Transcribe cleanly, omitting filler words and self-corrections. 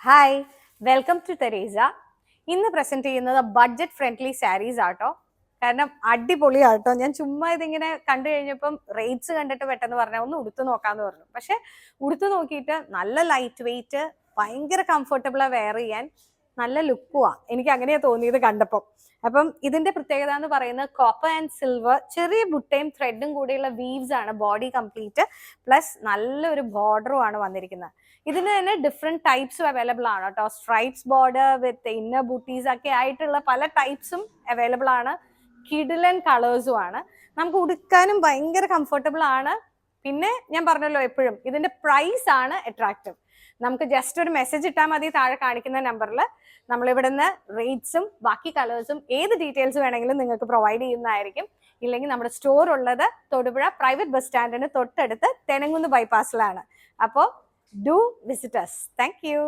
Hi, welcome to Teresa. ഇന്ന് present ചെയ്യുന്നത് budget friendly saris ആട്ടോ. കാരണം അടിപൊളിയാട്ടോ. ഞാൻ ചുമ്മാ ഇതിങ്ങനെ കണ്ടു കഴിഞ്ഞപ്പം റേറ്റ്സ് കണ്ടിട്ട് പെട്ടെന്ന് പറഞ്ഞാൽ ഒന്ന് ഉടുത്തു നോക്കാന്ന് പറഞ്ഞു. പക്ഷെ ഉടുത്തു നോക്കിയിട്ട് നല്ല ലൈറ്റ് വെയിറ്റ്, ഭയങ്കര കംഫർട്ടബിളാ വെയർ ചെയ്യാൻ, നല്ല ലുക്കുവാ. എനിക്ക് അങ്ങനെയാ തോന്നിയത് കണ്ടപ്പം. അപ്പം ഇതിന്റെ പ്രത്യേകത എന്ന് പറയുന്നത് കോപ്പർ ആൻഡ് സിൽവർ ചെറിയ ബുട്ടയും ത്രെഡും കൂടിയുള്ള വീവ്സ് ആണ് ബോഡി കംപ്ലീറ്റ്. പ്ലസ് നല്ലൊരു ബോർഡറും ആണ് വന്നിരിക്കുന്നത്. ഇതിന് തന്നെ ഡിഫറെന്റ് ടൈപ്സും അവൈലബിൾ ആണ് കേട്ടോ. സ്ട്രൈപ്സ് ബോർഡർ വിത്ത് ഇന്നർ ബൂട്ടീസ് ഒക്കെ ആയിട്ടുള്ള പല ടൈപ്സും അവൈലബിൾ ആണ്. കിഡിലൻ കളേഴ്സും ആണ്. നമുക്ക് ഉടുക്കാനും ഭയങ്കര കംഫർട്ടബിൾ ആണ്. പിന്നെ ഞാൻ പറഞ്ഞല്ലോ എപ്പോഴും ഇതിന്റെ പ്രൈസ് ആണ് അട്രാക്റ്റീവ്. നമുക്ക് ജസ്റ്റ് ഒരു മെസ്സേജ് ഇട്ടാൽ മതി താഴെ കാണിക്കുന്ന നമ്പറിൽ. നമ്മൾ ഇവിടുന്ന് റേറ്റ്സും ബാക്കി കളേഴ്സും ഏത് ഡീറ്റെയിൽസ് വേണമെങ്കിലും നിങ്ങൾക്ക് പ്രൊവൈഡ് ചെയ്യുന്നതായിരിക്കും. ഇല്ലെങ്കിൽ നമ്മുടെ സ്റ്റോർ ഉള്ളത് തൊടുപുഴ പ്രൈവറ്റ് ബസ് സ്റ്റാൻഡിന് തൊട്ടടുത്ത് തെനങ്കുന്ന് ബൈപ്പാസിലാണ്. അപ്പോൾ do visit us. Thank you.